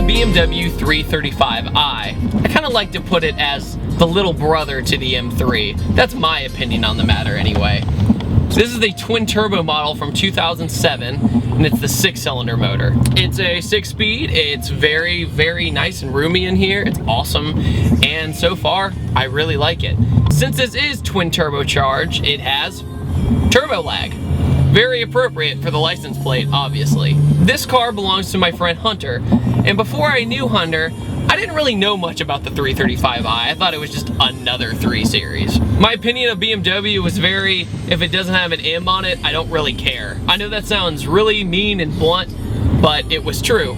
BMW 335i. I kind of like to put it as the little brother to the M3. That's my opinion on the matter anyway. This is the twin turbo model from 2007 and it's the 6-cylinder motor. It's a 6-speed, it's very, very nice and roomy in here. It's awesome, and so far I really like it. Since this is twin turbocharged, it has turbo lag. Very appropriate for the license plate, obviously. This car belongs to my friend Hunter, and before I knew Hunter, I didn't really know much about the 335i. I thought it was just another 3 Series. My opinion of BMW was very, if it doesn't have an M on it, I don't really care. I know that sounds really mean and blunt, but it was true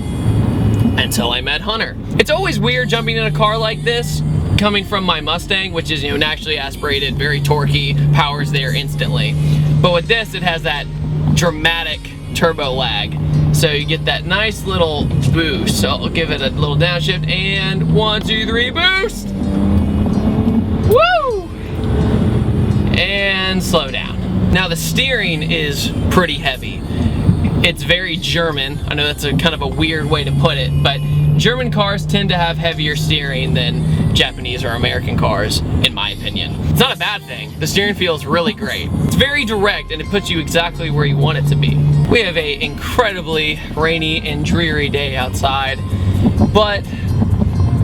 until I met Hunter. It's always weird jumping in a car like this, coming from my Mustang, which is, naturally aspirated, very torquey, power's there instantly. But with this, it has that dramatic turbo lag. So you get that nice little boost. So I'll give it a little downshift and 1, 2, 3, boost! Woo! And slow down. Now the steering is pretty heavy. It's very German. I know that's a kind of a weird way to put it, but German cars tend to have heavier steering than Japanese or American cars, in my opinion. It's not a bad thing. The steering feels really great. It's very direct and it puts you exactly where you want it to be. We have an incredibly rainy and dreary day outside, but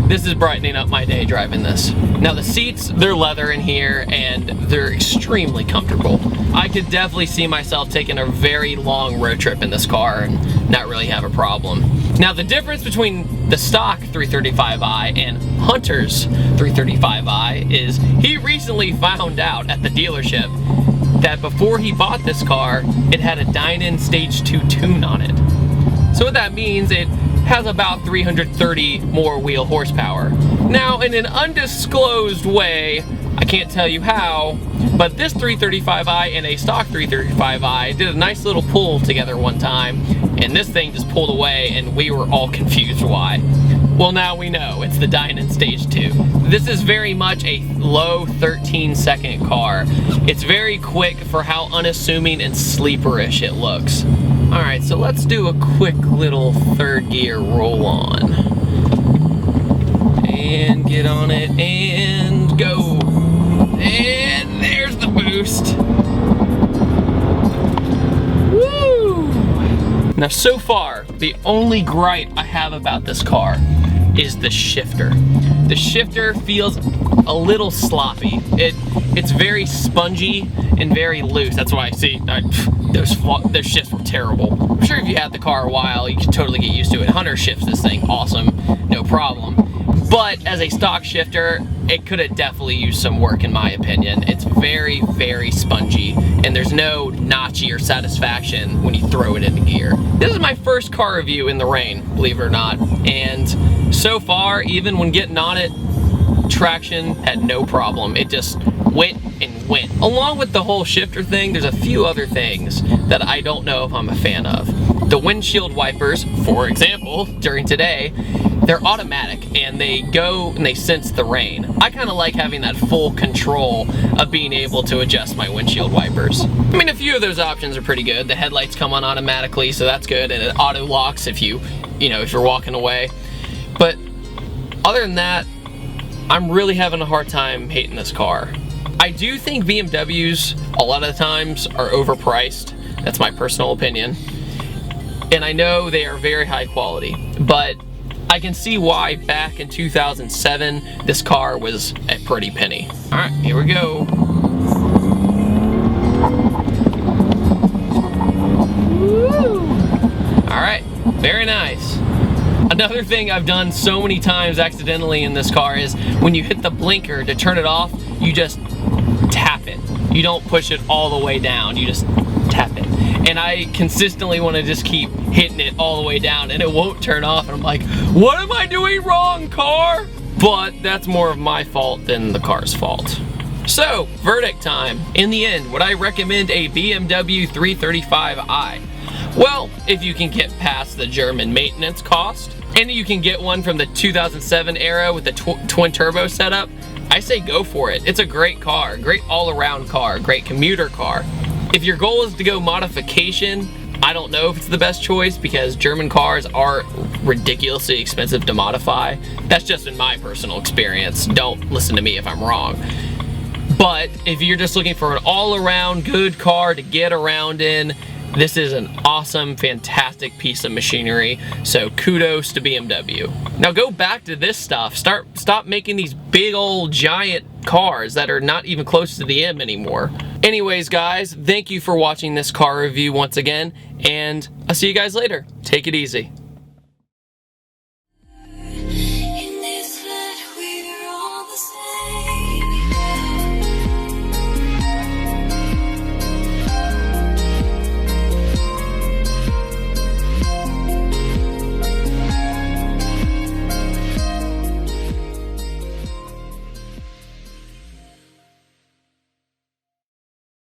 this is brightening up my day driving this. Now the seats, they're leather in here and they're extremely comfortable. I could definitely see myself taking a very long road trip in this car and not really have a problem. Now the difference between the stock 335i and Hunter's 335i is he recently found out at the dealership that before he bought this car, it had a Dynan Stage 2 tune on it. So what that means, it has about 330 more wheel horsepower. Now, in an undisclosed way, I can't tell you how, but this 335i and a stock 335i did a nice little pull together one time, and this thing just pulled away and we were all confused why. Well, now we know, it's the Dynan Stage 2. This is very much a low 13-second car. It's very quick for how unassuming and sleeperish it looks. Alright, so let's do a quick little third gear roll on. And get on it and go. And there's the boost. Woo! Now so far, the only gripe I have about this car is the shifter. The shifter feels a little sloppy. It's very spongy and very loose. That's why I see those shifts were terrible. I'm sure if you had the car a while, you could totally get used to it. Hunter shifts this thing awesome, no problem. But as a stock shifter, it could have definitely used some work in my opinion. It's very, very spongy, and there's no notchy or satisfaction when you throw it into gear. This is my first car review in the rain, believe it or not, and so far, even when getting on it, traction had no problem. It just went and went. Along with the whole shifter thing, there's a few other things that I don't know if I'm a fan of. The windshield wipers, for example, during today, they're automatic and they go and they sense the rain. I kind of like having that full control of being able to adjust my windshield wipers. I mean, a few of those options are pretty good. The headlights come on automatically, so that's good, and it auto locks if you're walking away. But other than that, I'm really having a hard time hating this car. I do think BMWs a lot of the times are overpriced. That's my personal opinion. And I know they are very high quality, but I can see why back in 2007 this car was a pretty penny. All right, here we go. Woo! All right, very nice. Another thing I've done so many times accidentally in this car is when you hit the blinker to turn it off, you just tap it. You don't push it all the way down, you just tap it. and I consistently want to just keep hitting it all the way down and it won't turn off, and I'm like, what am I doing wrong, car? But that's more of my fault than the car's fault. So, verdict time. In the end, would I recommend a BMW 335i? Well, if you can get past the German maintenance cost, and you can get one from the 2007 era with the twin turbo setup, I say go for it. It's a great car, great all-around car, great commuter car. If your goal is to go modification, I don't know if it's the best choice because German cars are ridiculously expensive to modify. That's just in my personal experience. Don't listen to me if I'm wrong. But if you're just looking for an all-around good car to get around in, this is an awesome, fantastic piece of machinery. So kudos to BMW. Now go back to this stuff. Stop making these big old giant cars that are not even close to the M anymore. Anyways, guys, thank you for watching this car review once again, and I'll see you guys later. Take it easy.